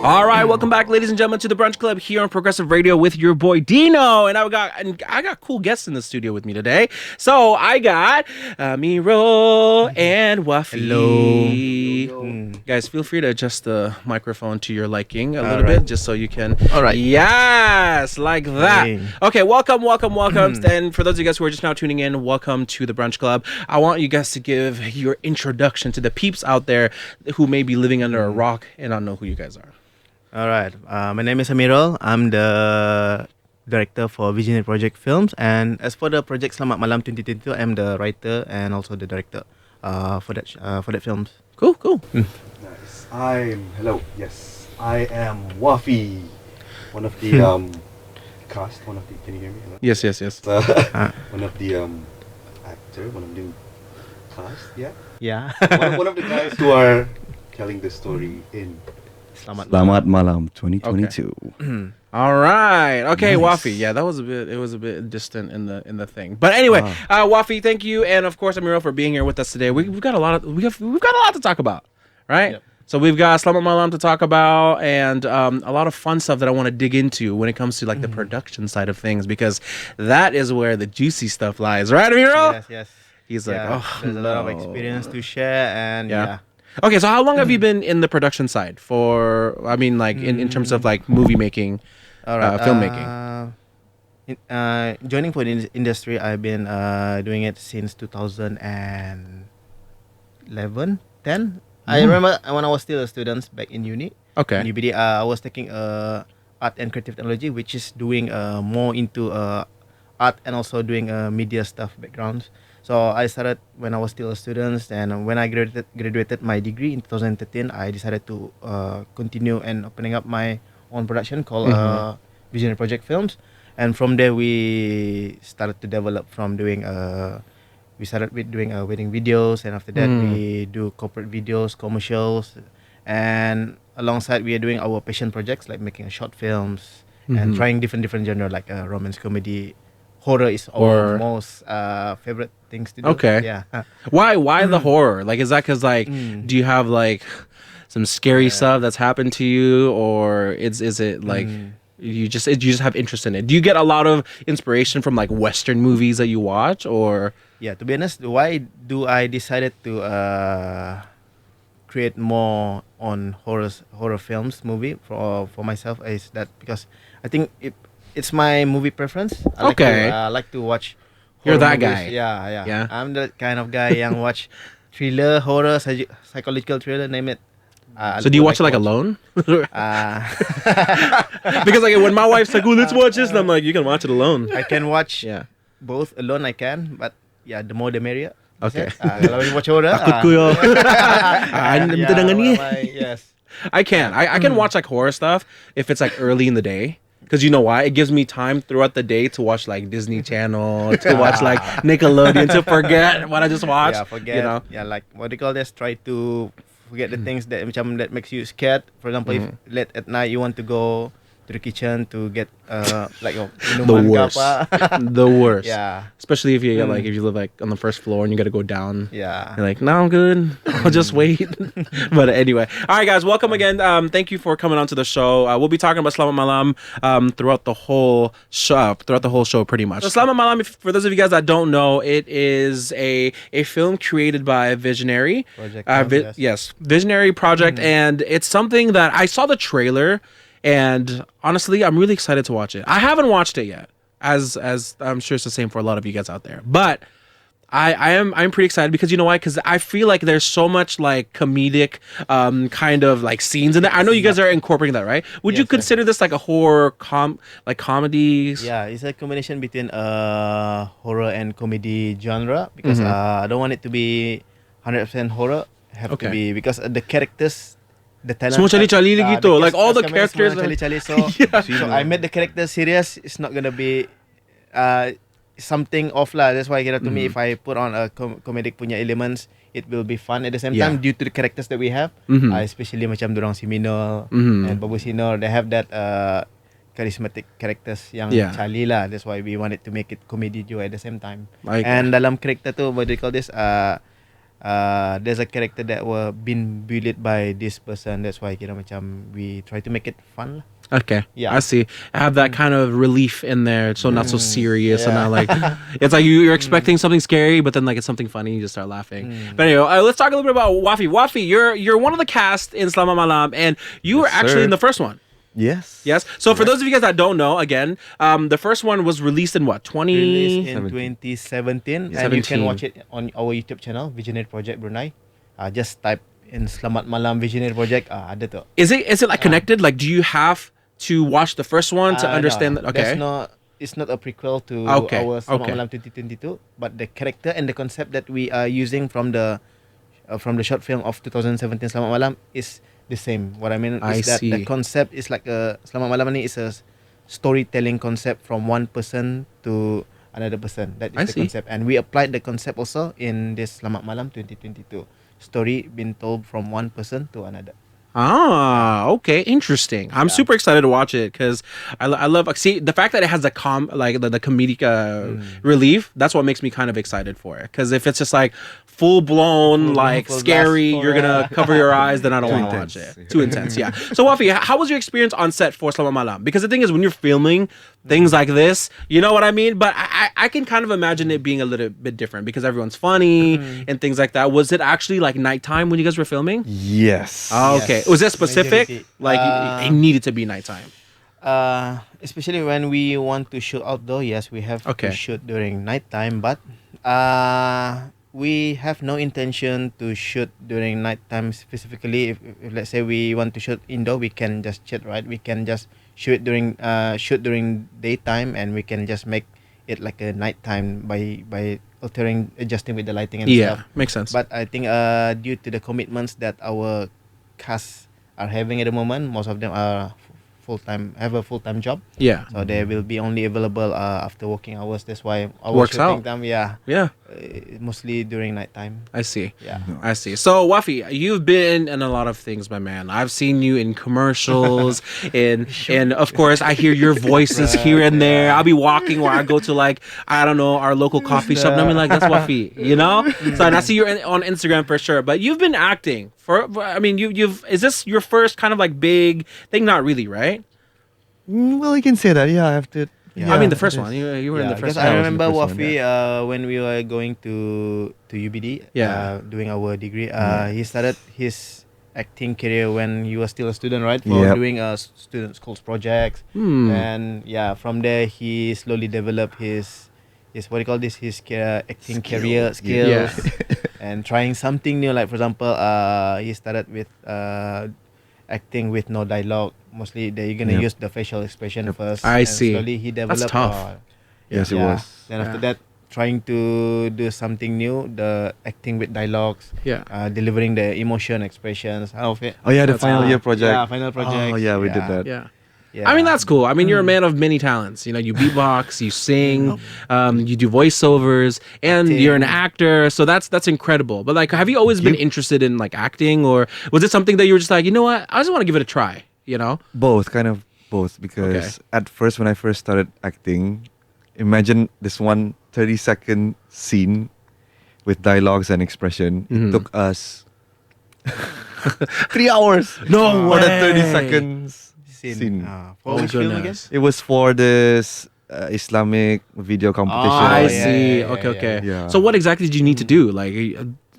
All right, welcome back, ladies and gentlemen, to the Brunch Club here on Progressive Radio with your boy Dino, and I got cool guests in the studio with me today. So I got Miro and Wafi. Hello. Guys, feel free to adjust the microphone to your liking a little bit, just so you can. All right. Yes, like that. Hey. Okay, welcome. And for those of you guys who are just now tuning in, welcome to the Brunch Club. I want you guys to give your introduction to the peeps out there who may be living under a rock and not know who you guys are. All right. My name is Amirul. I'm the director for Visionary Project Films, and as for the project Selamat Malam 2022, I'm the writer and also the director for that films. Cool. Nice. Hello. Yes, I am Wafi, one of the cast. Can you hear me? Hello? Yes. One of the actor. One of the cast. Yeah. Yeah. one of the guys who are telling the story in Selamat Malam 2022. Okay. All right. Okay, Nice. Wafi. Yeah, that was a bit distant in the thing. But anyway, Wafi, thank you, and of course Amirul for being here with us today. We've got a lot to talk about, right? Yep. So we've got Selamat Malam to talk about, and a lot of fun stuff that I want to dig into when it comes to like the production side of things, because that is where the juicy stuff lies, right, Amirul? Yes. He's like, Yeah, oh, there's a lot of experience to share, and yeah. Okay, so how long have you been in the production side for? I mean, like in terms of like movie making, All right. filmmaking. Joining for the industry, I've been doing it since 2011, 10. I remember when I was still a student back in uni. Okay. In UBD, I was taking art and creative technology, which is doing more into art and also doing media stuff backgrounds. So I started when I was still a student, and when I graduated my degree in 2013, I decided to continue and opening up my own production called Visionary Project Films. And from there, we started to develop from doing we started with doing wedding videos, and after that we do corporate videos, commercials, and alongside we are doing our passion projects like making short films and trying different genre like romance, comedy, horror is our most favorite things to do. Okay. Yeah. Why the horror? Like, is that because like, do you have like some scary stuff that's happened to you, or is it like you just have interest in it? Do you get a lot of inspiration from like Western movies that you watch, or? Yeah, to be honest, why do I decided to create more on horror films movie for myself is that because I think it's my movie preference. I like to watch You're horror that movies. guy. Yeah. I'm the kind of guy yang watch thriller, horror, psychological thriller, name it. So do you watch it like alone? Because like when my wife's like, "Oh, let's watch this," and I'm like, "You can watch it alone." I can watch Yeah. both alone. I can, but yeah, the more the merrier. Okay. Kalau you watch horror, Takut ko yo. Minta dengan ni. Yes. I can. I can watch like horror stuff if it's like early in the day. Because you know why? It gives me time throughout the day to watch like Disney Channel, to watch like Nickelodeon, to forget what I just watched. Yeah, forget. You know? Yeah, like what do you call this? Try to forget the things that that makes you scared. For example, if late at night you want to go to the kitchen to get like minuman ke worst. apa. The worst. Yeah. Especially if you get, like if you live like on the first floor and you got to go down. Yeah. You're like, no, I'm good. I'll just wait. But anyway, all right, guys, welcome again. Thank you for coming on to the show. We'll be talking about Selamat Malam throughout the whole show, pretty much. So Selamat Malam, for those of you guys that don't know, it is a film created by Visionary. Project. Yes, Visionary Project, and it's something that I saw the trailer, and honestly, I'm really excited to watch it. I haven't watched it yet, as I'm sure it's the same for a lot of you guys out there, but I'm pretty excited because you know why? Because I feel like there's so much like comedic kind of like scenes in there. I know you guys are incorporating that, right? Would you Yes, consider this like a horror comedies? Yeah, it's a combination between horror and comedy genre because I don't want it to be 100% horror. Have to be because the characters, the talent. Semua cali-cali gitu, like all the characters. Cali-cali, so Yeah. so I made the character serious. It's not gonna be something off lah. That's why to me, if I put on a comedic punya elements, it will be fun at the same time due to the characters that we have. Especially macam dorang si Minol and Babu Sinor, they have that charismatic characters yang cali lah. That's why we wanted to make it comedy juga at the same time. And dalam character tu, what do you call this? there's a character that were been bullied by this person. That's why kira macam we try to make it fun lah. Okay. Yeah. I see. I have that kind of relief in there, so not so serious and Yeah. not like it's like you're expecting something scary, but then like it's something funny, you just start laughing. But anyway, let's talk a little bit about Wafi. Wafi, you're one of the cast in Selamat Malam, and you were Yes, actually sir. in the first one. Yes. Yes. So for those of you guys that don't know, again, the first one was released in what, 20? Released in 17. 2017, and you can 17. watch it on our YouTube channel, Visionary Project Brunei. Just type in Selamat Malam Visionary Project. Ada tu. Is it like connected? Like, do you have to watch the first one to understand that? Okay. It's not a prequel to Okay, our Selamat okay. Malam 2022, but the character and the concept that we are using from the short film of 2017 Selamat Malam is the same. What I mean I is that the see. concept is like Selamat Malam ni is a storytelling concept from one person to another person. That is I the see. concept, and we applied the concept also in this Selamat Malam 2022. Story being told from one person to another. Ah, okay, interesting. I'm super excited to watch it because I love see the fact that it has the the comedic relief. That's what makes me kind of excited for it. Because if it's just like full blown like full scary, blast you're gonna cover your eyes, then I don't Too want to watch intense. it. Too intense, yeah. So Wafi, how was your experience on set for Selamat Malam? Because the thing is, when you're filming things like this, you know what I mean. But I can kind of imagine it being a little bit different because everyone's funny and things like that. Was it actually like nighttime when you guys were filming? Yes. Oh, Yes. okay. Was it specific? Majority. Like it needed to be nighttime. Especially when we want to shoot outdoor, yes, we have Okay. to shoot during nighttime, but we have no intention to shoot during nighttime specifically. If let's say we want to shoot indoor, we can just shoot, right? We can just shoot during daytime, and we can just make it like a nighttime by adjusting with the lighting and Yeah, stuff. makes sense. But I think due to the commitments that our cast are having at the moment, most of them are have a full-time job, yeah, so they will be only available after working hours. That's why our Works shooting out. time, yeah, mostly during nighttime. I see. Yeah. I see. So Wafi, you've been in a lot of things, my man. I've seen you in commercials, and of course I hear your voices here and there. I'll be walking or I go to like I don't know our local coffee shop, and I'm like that's Wafi, you know. So and I see you on Instagram for sure. But you've been acting for. I mean, you've is this your first kind of like big thing? Not really, right? Well, you can say that. Yeah, I have to. Yeah. I mean, the it first is. one. You were in the Because first I one. was in the remember first one, Wafi when we were going to UBD, Yeah. doing our degree. He started his acting career when he was still a student, right? For Yep. doing student schools projects, and yeah, from there he slowly developed his what do you call this? His acting career skills, Yeah. and trying something new. Like for example, he started with acting with no dialogue. Mostly, you're gonna Yep. use the facial expression first. I and see. Slowly, he developed. That's tough. Yes, it yeah. was. Then after Yeah. that, trying to do something new, the acting with dialogues, Yeah. delivering the emotion expressions, how of it. Oh yeah, the That's- final year project. Yeah, final project. Oh yeah, we did that. Yeah. Yeah. I mean that's cool. I mean you're a man of many talents. You know, you beatbox, you sing, you do voiceovers, and you're an actor. So that's incredible. But like, have you always been interested in like acting, or was it something that you were just like, you know what, I just want to give it a try? You know? Both, kind of both. Because at first, when I first started acting, imagine this one 30-second scene with dialogues and expression. Mhm. It took us 3 hours. No for the way. 30 seconds scene. For which film again? goodness. It was for this Islamic video competition. I yeah, see. yeah, Okay, yeah, okay. yeah. So what exactly did you need to do? Like,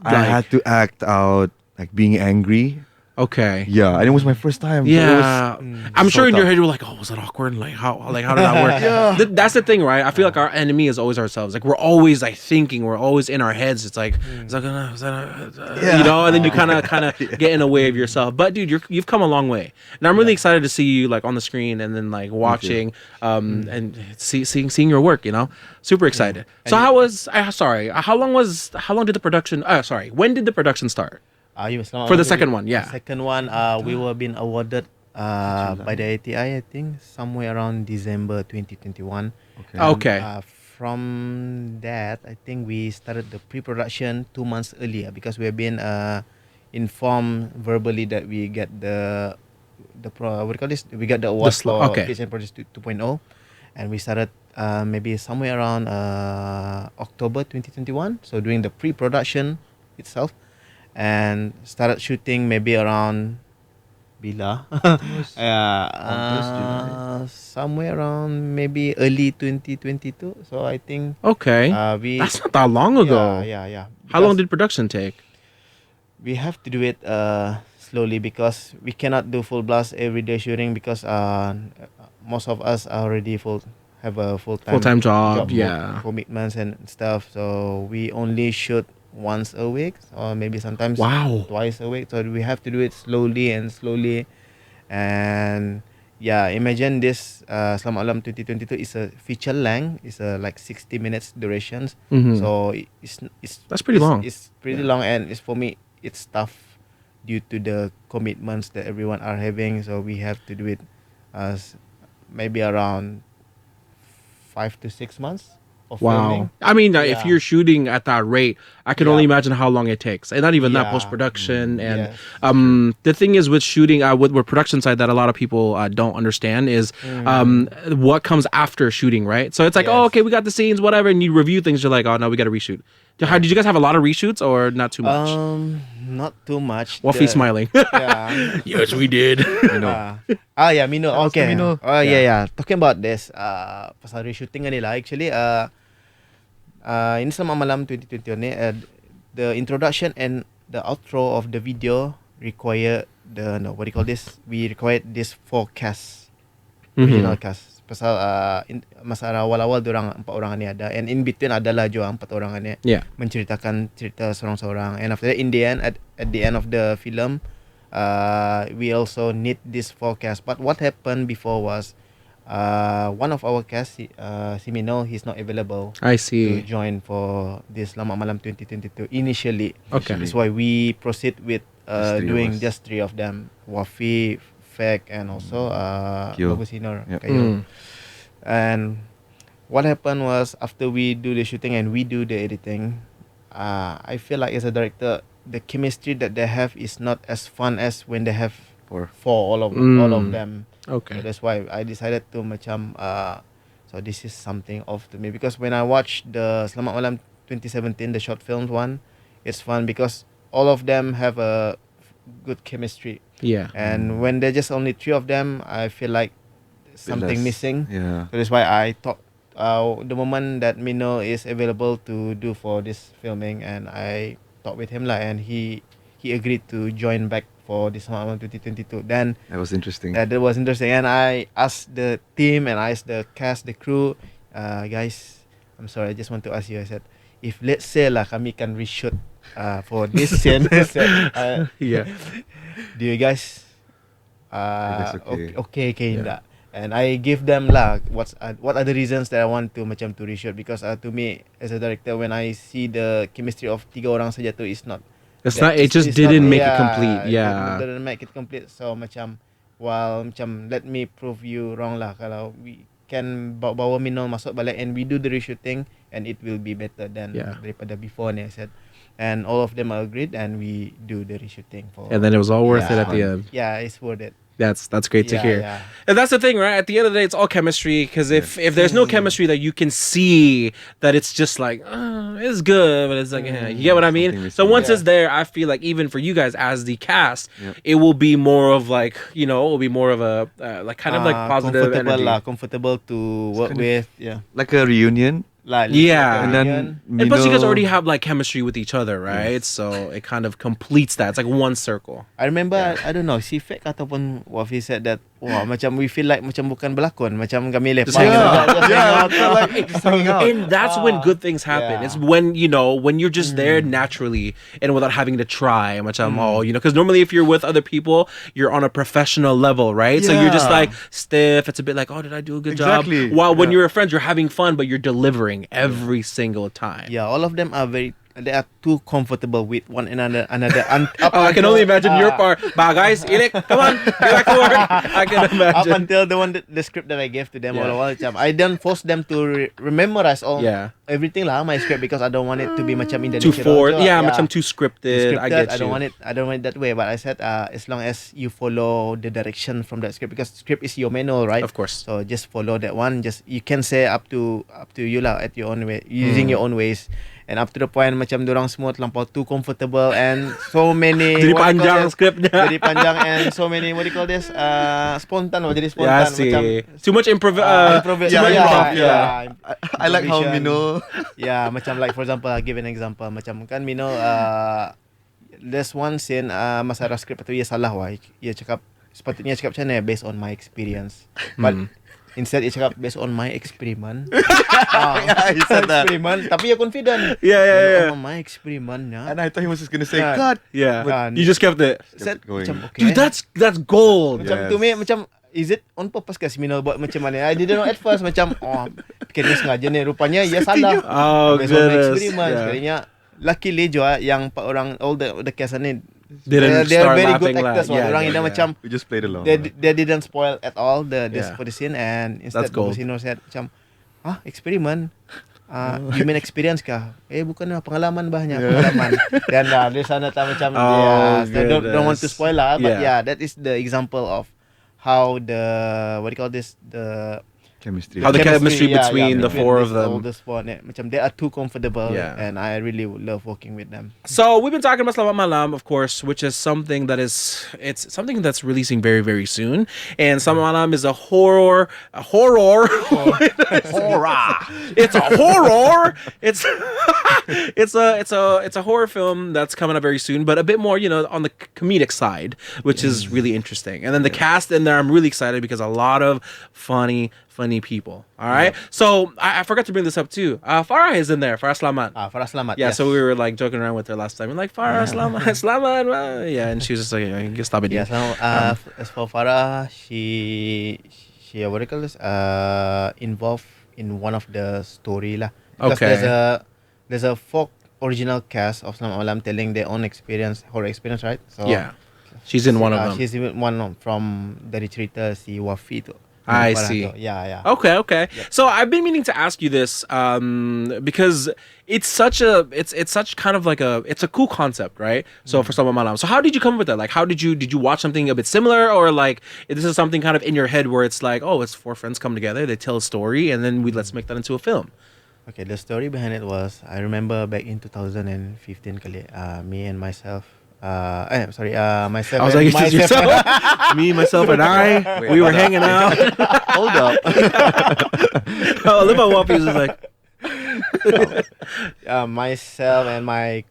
I had to act out like being angry. okay. Yeah, and it was my first time. so it Yeah, I'm so sure in your tough. head you were like, "Oh, was that awkward? Like how did that work?" That's the thing, right? I feel like our enemy is always ourselves. Like we're always like thinking, we're always in our heads. It's like, is that Yeah. you know? And then you kind of get in a way of yourself. But dude, you've come a long way, and I'm really excited to see you like on the screen and then like watching, and seeing your work. You know, super excited. So how was? How long did the production? Sorry, when did the production start? For the second one, yeah. The second one, we were being awarded by the AITI, I think, somewhere around December 2021. Okay. From that, I think we started the pre-production 2 months earlier because we have been informed verbally that we get what do you call this? We got the award for Pitch Produce 2.0, and we started maybe somewhere around October 2021. So doing the pre-production itself. and started shooting maybe around Bila. Somewhere around maybe early 2022. So I think Okay. we That's not that long ago. yeah. How long Because did production take? we have to do it slowly because we cannot do full blast everyday shooting because most of us are already have a Full-time job, yeah. commitments and stuff. So we only shoot once a week or maybe sometimes Wow. twice a week. So we have to do it slowly. And yeah, imagine this Selamat Malam 2022 is a feature length. It's a like 60 minutes durations. Mhm. So That's pretty long. It's pretty long, and it's for me it's tough due to the commitments that everyone are having. So we have to do it as maybe around 5 to 6 months of filming. Wow. I mean, if Yeah. you're shooting at that rate, I can Yeah. only imagine how long it takes. And not even that Yeah. post-production. And Yes. the thing is with shooting, with production side that a lot of people don't understand is what comes after shooting, right? So it's like, oh, Yes. okay, we got the scenes, whatever. And you review things, you're like, oh, no, we got to reshoot. Did you guys have a lot of reshoots or not too much? Not too much. Wafi smiling. Yeah. Yes, we did. Yeah, Mino. Also Okay. Mino. Yeah. Talking about this, pasal reshooting nila actually, in Selamat Malam 2021 ni, the introduction and the outro of the video require what do you call this? We required this forecast, original cast. Pasal masa awal-awal diorang 4 orang ni ada, and in between adalah juga 4 orang ni Yeah. menceritakan cerita seorang-seorang, and after that in the end at the end of the film we also need this forecast. But what happened before was one of our cast, si Mino, he's not available I to see. join for this Selamat Malam 2022 initially. Okay. That's why we proceed with Just 3 of doing us. just 3 of them, Wafi, Fek, and also Kyo. Bagus Sinor. Yep. Kayo. And what happened was after we do the shooting and we do the editing, I feel like as a director, the chemistry that they have is not as fun as when they have For all of them. Okay. So that's why I decided to macam so this is something off to me, because when I watched the Selamat Malam 2017, the short films one, it's fun because all of them have a good chemistry. Yeah. And when there's just only 3 of them, I feel like something less. missing. Yeah. So that's why I thought the moment that Mino is available to do for this filming, and I talked with him lah, and he agreed to join back for this Malam 2022. Then That was interesting. that was interesting, and I asked the team and I asked the cast, the crew, guys, I'm sorry, I just want to ask you. I said, if let's say lah kami can reshoot for this scene, Yeah. do you guys That's okay. okay tidak? And I give them lah what are the reasons that I want to macam to reshoot, because to me as a director, when I see the chemistry of 3 orang saja tu is not. It's not. It just didn't make it complete. It Yeah. didn't make it complete. So macam let me prove you wrong lah. Kalau we can bawa Mino masuk balik and we do the reshooting, and it will be better than daripada before ni, I said. And all of them agreed, and we do the reshooting for. And then it was all worth it at the end. Yeah, it's worth it. That's great to hear. Yeah. And that's the thing, right? At the end of the day, it's all chemistry. Because if there's no chemistry that you can see, that it's just like, it's good, but it's like, you get what I mean? Something So missing. once it's there, I feel like even for you guys as the cast, Yep. it will be more of like, it will be more of a like kind of like positive comfortable energy. comfortable to work kind of- with. Yeah. Like a reunion. Like Yeah. And then And plus, you guys Mino- already have like chemistry with each other, right? So it kind of completes that. It's like one circle. I remember, I don't know, si Fek ataupun Wafi said that, macam we feel like macam bukan berlakon, macam kami lepak. Just hang out. Just hang out. Just hanging out. And that's when good things happen. Yeah. It's when when you're just there naturally and without having to try. Macam, because normally if you're with other people, you're on a professional level, right? So you're just Yeah. like stiff. It's a bit like, oh, did I do a good Exactly. job? While when Yeah. you're friends, you're having fun, but you're delivering every single time. Yeah, all of them are they are too comfortable with one another. Oh, I can only imagine your part. Bah, guys, Ilik, come on, get back to work. I can Up imagine. until the script that I gave to them Yeah. all macam I don't force them to memorize all Yeah. everything lah my script, because I don't want it to be macam Too Indonesia. forward. also. Yeah, macam too scripted. I get you. don't want it that way. But I said as long as you follow the direction from that script, because script is your manual, right? Of course. So just follow that one. Just you can say up to you lah at your own way, using your own ways. And up to the point macam dorang semua terlampau too comfortable and so many Jadi what do you call panjang this? skripnya. Jadi panjang and so many what do you call this spontan jadi Yeah, spontan macam too much improv I like how Mino. yeah, macam like for example, I give an example macam kan Mino there's one scene masa ada skrip tu ia salah ia cakap sepatutnya cakap macam ni based on my experience but instead ia cakap based on my experiment. Yeah, he said that. Experiment tapi ia confident. Yeah. My experiment And I thought he was just gonna say Yeah. cut. Yeah. But- You just kept it. Said, going. macam okay. Dude, that's gold. Macam Yes. to me macam is it on purpose ke si Mino buat macam mana? I didn't know at first macam kira sengaja ni rupanya ia salah. Oh, Based on my goodness. experiment. Yeah. Sekalinya luckily juga yang empat orang all the cast ni Didn't they're start very laughing good actors. lah. Yeah, Orang yeah, yang yeah. macam We just played along. they didn't spoil at all this Yeah. for the scene and That's instead gold. Bosino said macam eksperimen you mean experience kah? Bukan pengalaman banyak pengalaman. Dan di sana tak macam Oh, don't want to goodness. spoil lah but Yeah. that is the example of how the what do you call this the Chemistry. How the chemistry between the four of all them. the sport macam they are too comfortable Yeah. and I really love working with them. So we've been talking about Selamat Malam, of course, which is something that it's something that's releasing very, very soon. And Selamat Malam is a horror. It's a horror. It's a horror film that's coming up very soon, but a bit more, on the comedic side, which is really interesting. And then the cast in there, I'm really excited because a lot of funny people. All right. So I forgot to bring this up too. Farah is in there. Farah Selamat. Farah Selamat. Yeah, yes. so we were like joking around with her last time. We're like, Farah, Selamat. Yeah, and she was just like, you can stop it. Yeah, so as for Farah, she what do you call this? Involved in one of the story lah. Because Okay. there's a folk original cast of Selamat Malam telling their own horror experience, right? So Yeah. She's in one of them. She's in one from dari cerita si Wafi tu. I Farah see. tu. Yeah. Okay. So I've been meaning to ask you this because it's such kind of like it's a cool concept, right? So for Selamat Malam. So how did you come up with that? Like, how did you watch something a bit similar, or like this is something kind of in your head where it's like, oh, it's four friends come together, they tell a story, and then let's make that into a film. Okay, the story behind it was I remember back in 2015 kali, me and myself. Myself. I was like, it's just yourself, me, myself, and I. Wait, We were hold up. hanging out. Hold up. Oh, look at Wapi was just like, Myself and my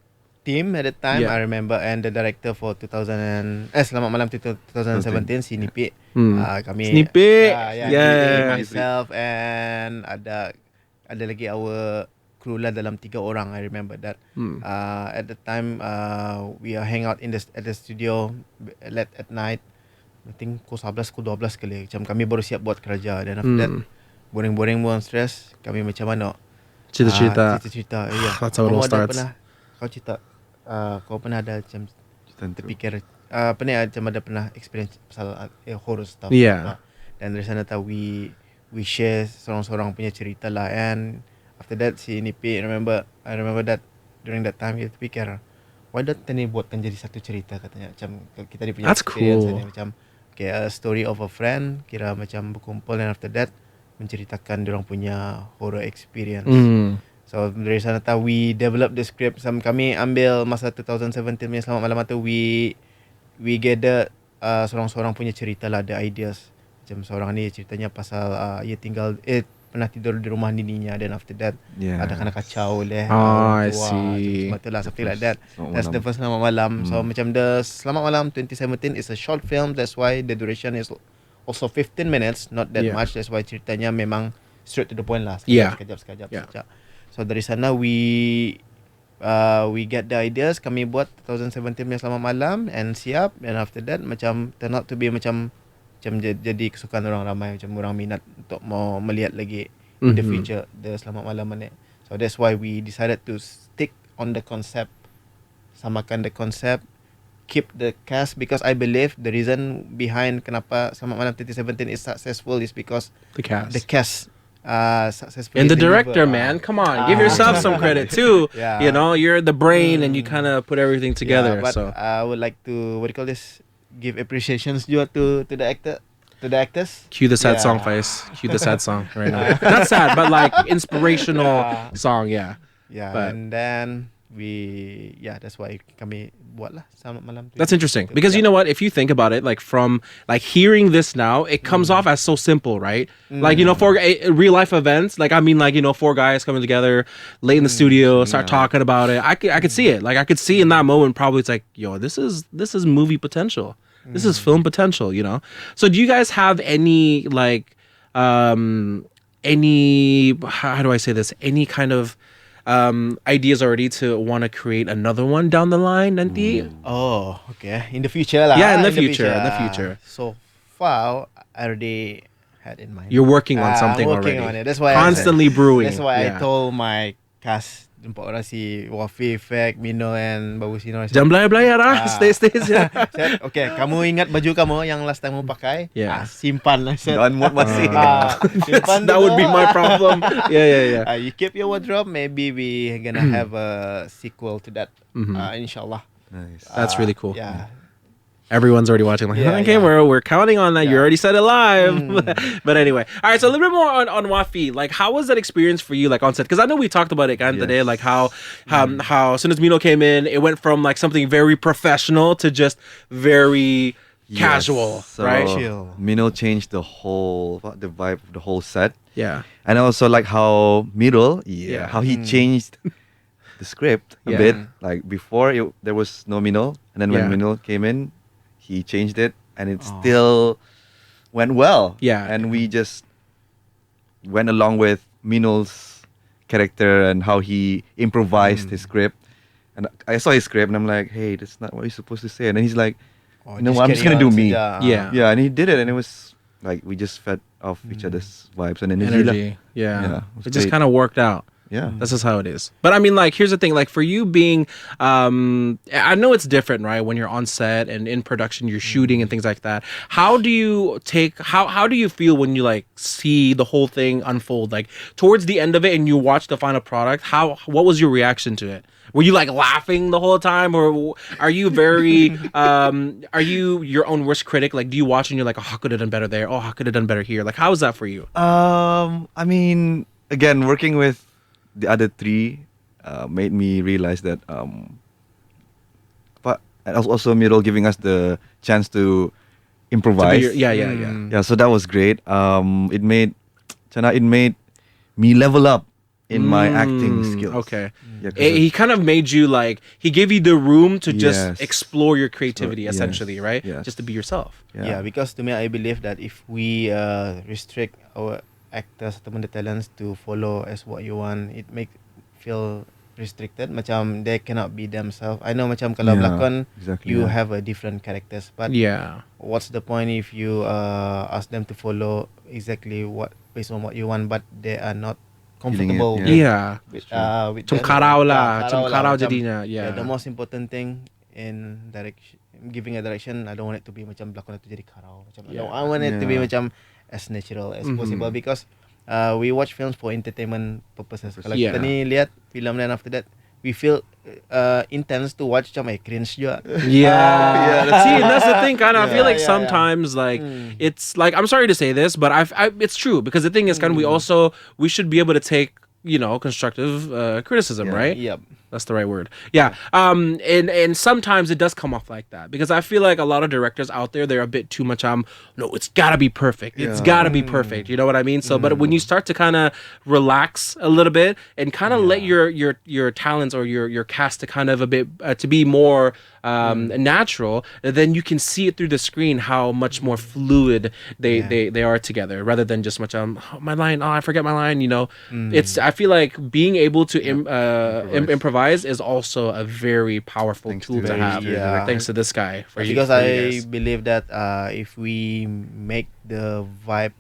team at the time, Yeah. I remember, and the director for Selamat Malam 2017, si Nipik. Kami Snippet. me, Yeah. myself and ada lagi our crew lah dalam 3 orang. I remember that. At the time, we are hang out at the studio late at night. I think pukul 11, pukul 12 kali. Macam kami baru siap buat kerja. Dan after that, boring pun stress. Kami macam mana? Cerita-cerita. Cerita. Yeah. That's how it all Kau ada starts. Pernah, kau cerita, kau pernah ada macam Tentu. terfikir, apa ni, macam ada pernah experience pasal horror stuff. Yeah. Dan dari sana we share seorang-seorang punya cerita lah. And after that, si Nipi, I remember that during that time, kita fikir, why don't ni buatkan jadi satu cerita, katanya. Macam kita dia punya That's experience cool. ni, macam okay, a story of a friend, kira macam berkumpul, and after that menceritakan diorang punya horror experience. So dari sana we develop the script. Kami ambil masa 2017 punya Selamat Malam tu, we gather seorang-seorang punya cerita lah, the ideas. Macam seorang ni ceritanya pasal ia tinggal pernah tidur di rumah nininya, then after that ada kena kacau oleh I orang tua. see. Macam tu lah, something like that. Selamat That's Malam. the first Selamat Malam. So macam the Selamat Malam 2017 is a short film. That's why the duration is also 15 minutes, not that Yeah. much. That's why ceritanya memang straight to the point lah. Yeah. Sekejap. Yeah. So dari sana we get the ideas. Kami buat 2017 punya Selamat Malam and siap. And after that macam turn out to be macam jadi kesukaan orang ramai. Macam orang minat untuk mau melihat lagi in the future the Selamat Malam ni. So that's why we decided to stick on the concept. Samakan the concept, keep the cast, because I believe the reason behind kenapa Selamat Malam 2017 is successful is because The cast. the cast successfully And the deliver. director, man, come on, give yourself some credit too. Yeah. You know, you're the brain, and you kind of put everything together. Yeah, but So I would like to give appreciations juga to the actors. cue the sad song Yeah. face. Cue the sad song right now. Not sad, but like inspirational song. Yeah. Yeah, But- and then that's why kami buat lah Selamat Malam. That's interesting because you know what? If you think about it, like from like hearing this now, it comes off as so simple, right? Like for real life events, like I mean, like four guys coming together late in the studio, start talking about it. I could see it. Like I could see in that moment, probably it's like, yo, this is movie potential. This is film potential, So do you guys have any like any how do I say this? Any kind of ideas already to want to create another one down the line, nanti? Oh, okay. In the future lah. Yeah, in the future. So far, I already had in mind. You're working on something I'm working already. on it. That's why Constantly brewing. That's why Yeah. I told my cast jumpa orang si Wafi, Fek, Mino and Babusino. Jangan belayar-belayar ah. Stay. Said, okay, kamu ingat baju kamu yang last time kamu pakai? Yeah. Simpan lah. Said. Dan mood masih. Simpan That would be dulu. my problem. Yeah. You keep your wardrobe. Maybe we gonna have a sequel to that. Inshallah. Nice. That's really cool. Yeah. Everyone's already watching. Like, Yeah, okay, yeah. we're counting on that. You Yeah. already said it live. But anyway, all right. So a little bit more on Wafi. Like, how was that experience for you, like on set? Because I know we talked about it again today. Yes. Like how as soon as Mino came in, it went from like something very professional to just very casual, So right? Chill. Mino changed the vibe of the whole set. Yeah. And also like how Mirul, Yeah. how he changed the script a Yeah. bit. Like before there was no Mino, and then when Yeah. Mino came in, he changed it, and it still went well. Yeah. And we just went along with Minol's character and how he improvised his script. And I saw his script, and I'm like, hey, that's not what you're supposed to say. And then he's like, you know what, I'm just carry gonna do on me. saja. Yeah. Yeah, and he did it, and it was like we just fed off each other's vibes and energy. lah. Energy. Yeah. Yeah, it was It just great. kind of worked out. Yeah. That's just how it is. But I mean, like, here's the thing. Like, for you being, I know it's different, right? When you're on set and in production, you're shooting and things like that. How do you how do you feel when you like see the whole thing unfold? Like towards the end of it, and you watch the final product. What was your reaction to it? Were you like laughing the whole time, or are you very are you your own worst critic? Like, do you watch and you're like, oh, how could have done better there? Oh, how could have done better here? Like, how is that for you? I mean, again, working with the other three made me realize that but and also Mirul giving us the chance to improvise. Yeah. Yeah, so that was great. It made me level up in my acting skills. Okay. Yeah, 'cause He kind of made you like, he gave you the room to just Yes. explore your creativity, Yes. essentially, right? Yes. Just to be yourself. Yeah, because to me, I believe that if we restrict our actors ataupun the talents to follow as what you want, it make feel restricted. Macam they cannot be themselves. I know macam kalau Yeah, berlakon, exactly, you yeah. have a different characters. But Yeah. what's the point if you ask them to follow exactly what based on what you want, but they are not Feeling it, comfortable Yeah. with Macam that. karau lah. Yeah, Macam karau Macam, jadinya. Yeah. the most important thing in direction, giving a direction, I don't want it to be macam berlakon itu jadi karau. Macam Yeah. I want it to be Yeah. macam as natural as possible, because we watch films for entertainment purposes. Kalau Yeah. kita ni lihat film, then after that we feel intense to watch, macam cringe juga. Yeah. See, and that's the thing. Kind of, I feel Yeah, like yeah, sometimes, like, it's like, I'm sorry to say this, but it's true, because the thing is, kind of, we should be able to take, constructive criticism, Yeah. right? Yep. That's the right word. Yeah. And sometimes it does come off like that, because I feel like a lot of directors out there, they're a bit too much. No, it's gotta be perfect. It's Yeah. gotta be perfect. You know what I mean? So, but when you start to kind of relax a little bit and kind of let your talents or your cast to kind of a bit to be more natural, then you can see it through the screen how much more fluid they are together, rather than just much my line. Oh, I forget my line. It's, I feel like being able to improvise is also a very powerful Thanks tool to to have. Yeah. Thanks to this guy. Because for you I guys. believe that if we make the vibe,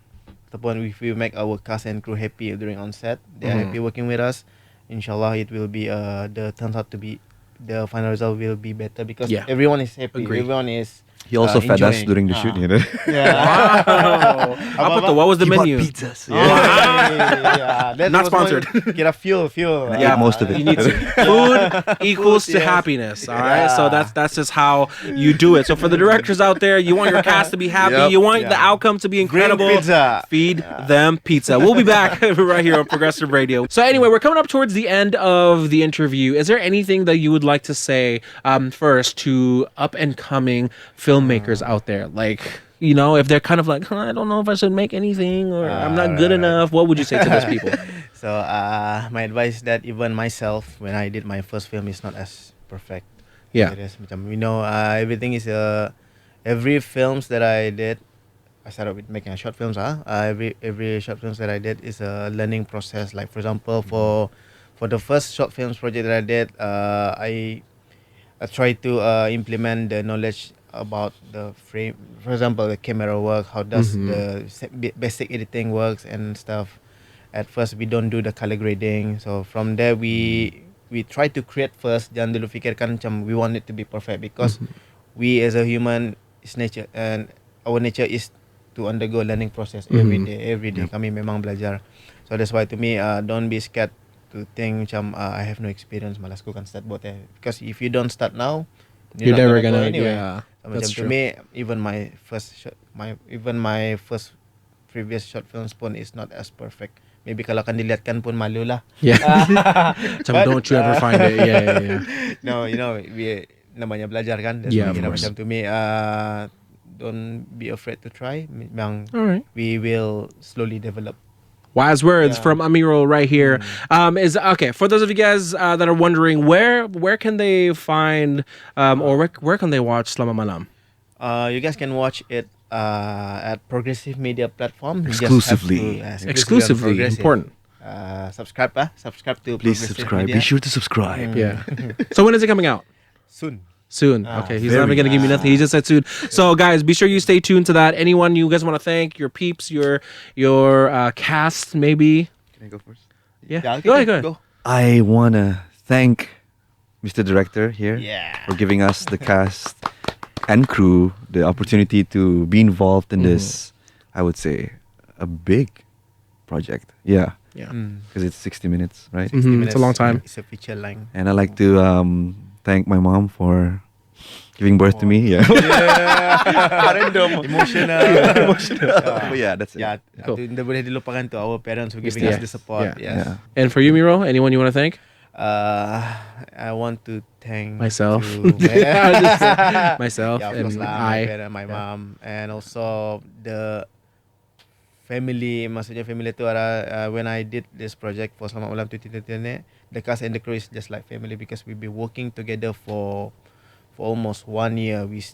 ataupun if we make our cast and crew happy during on set, they are happy working with us, inshallah it will be the final result will be better, because Yeah. everyone is happy. Agree. Everyone is He also fed us enjoying. during the shoot, you know. Yeah. Wow. What was the menu? pizzas. Oh, yeah. That Not was my- sponsored. Kira fuel. And I ate most of it. You need to. Food equals to yes. happiness. All right. So Yeah. that's just how you do it. So for the directors out there, you want your cast to be happy. Yep. You want the Yeah. outcome to be incredible. pizza. Feed them pizza. We'll be back right here on Progressive Radio. So anyway, we're coming up towards the end of the interview. Is there anything that you would like to say first to up and coming filmmakers out there? Like, you know, if they're kind of like, I don't know if I should make anything or I'm not good right. enough. What would you say to those people? So my advice is that even myself, when I did my first film, is not as perfect. Yeah. It is, macam, you know, everything is every films that I did. I started with making short films. Every short films that I did is a learning process. Like for example, for the first short films project that I did, I tried to implement the knowledge about the frame. For example, the camera work, how does the basic editing works and stuff. At first, we don't do the color grading. So from there, we try to create first. Jangan dulu fikirkan macam we want it to be perfect because we as a human is nature and our nature is to undergo learning process every day. Every day kami memang belajar. So that's why to me, don't be scared to think macam I have no experience, malas ko kan start buat because if you don't start now, You're not never go gonna. anywhere. Yeah. So That's macam to true. me, even my first previous short films pun is not as perfect. Maybe kalau akan dilihatkan pun malu lah. Yeah. So But, don't you ever find it. Yeah. No, you know, we namanya belajar kan. That's Yeah, why of course. macam to me, don't be afraid to try. Memang All right. we will slowly develop. Wise words Yeah. from Amiro right here. Is okay for those of you guys that are wondering where can they find or where can they watch Selamat Malam? You guys can watch it at Progresif Media platform. You just Exclusively. have to, Exclusively on Progresif. important. Subscribe to Please Progresif subscribe. Media. Be sure to subscribe. Yeah. So when is it coming out? Soon. Okay, he's not even gonna give me nothing. He Ah. just said soon. So guys, be sure you stay tuned to that. Anyone you guys want to thank, your peeps, your cast, maybe. Can I go first? Yeah. Yeah, Go ahead. I wanna thank Mr. Director here Yeah. for giving us the cast and crew the opportunity to be involved in this. I would say a big project. Yeah, Yeah. because it's 60 minutes, right? It's a long time. It's a feature length. And I like to thank my mom for giving birth to me. Yeah. Emotional. But yeah, that's it. Yeah, Cool. tidak boleh dilupakan to our parents for giving Yeah. us the support. Yeah. Yes. Yeah. And for you, Miro, anyone you want to thank? I want to thank Myself. to Myself yeah, of and course lah, my I. parent, my mom, and also the family. Maksudnya family tu ada when I did this project for Selamat Malam 2020 ni, the cast and the crew is just like family because we've been working together for almost 1 year. We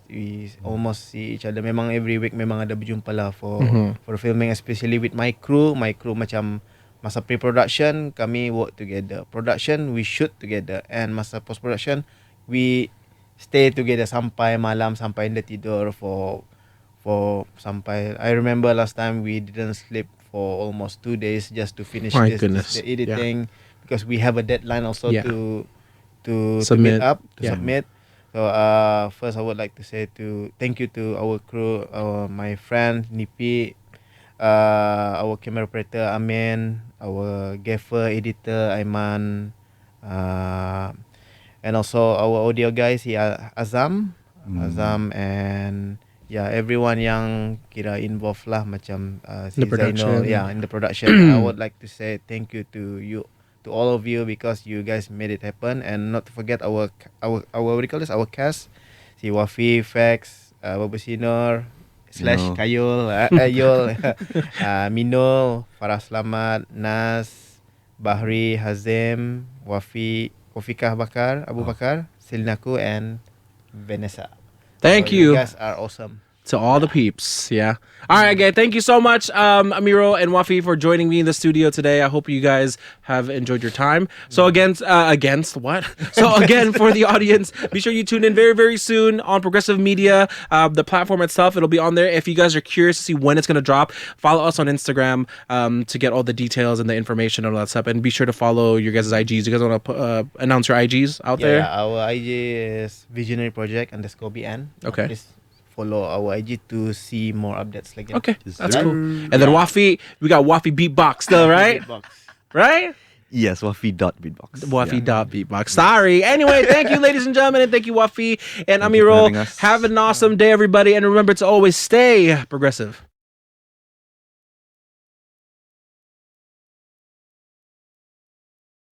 almost see each other. Memang every week memang ada berjumpa lah for filming, especially with my crew. My crew macam masa pre-production kami work together. Production we shoot together, and masa post-production we stay together sampai malam, sampai anda tidur for sampai. I remember last time we didn't sleep for almost 2 days just to finish My this goodness. the editing because we have a deadline also Yeah. to Submit. meet up to Yeah. submit. So first I would like to say thank you to our crew, my friend Nipi, our camera operator Amin, our gaffer editor Aiman, and also our audio guys Azam, and yeah, everyone yang kira involved lah macam si The production. Zainal, yeah, in the production. I would like to say thank you to you, to all of you, because you guys made it happen. And not to forget our what do you call this, our cast, si Wafi, Fax, Babusinor / Kayul, Ayul, Minul, Farah Selamat, Nas, Bahri, Hazim, Wafikah Bakar, Abu Bakar, Selinaku, and Vanessa. Thank So you. You guys are awesome. To all the peeps, yeah. All right, again, thank you so much, Amiro and Wafi, for joining me in the studio today. I hope you guys have enjoyed your time. So against what? So again, for the audience, be sure you tune in very, very soon on Progressive Media, the platform itself. It'll be on there. If you guys are curious to see when it's gonna drop, follow us on Instagram to get all the details and the information and all that stuff. And be sure to follow your guys' IGs. You guys want to announce your IGs out there? Yeah, our IG is Visionary Project _BN. Okay. Please follow our IG to see more updates like that. Okay, Yes, that's sir. cool. And then Wafi, we got Wafi Beatbox still, right? Beatbox. Right? Yes, Wafi.beatbox. Wafi dot beatbox. Sorry. Anyway, thank you, ladies and gentlemen, and thank you, Wafi and Thank you for Amirul. having us. Have an awesome day, everybody, and remember to always stay progressive.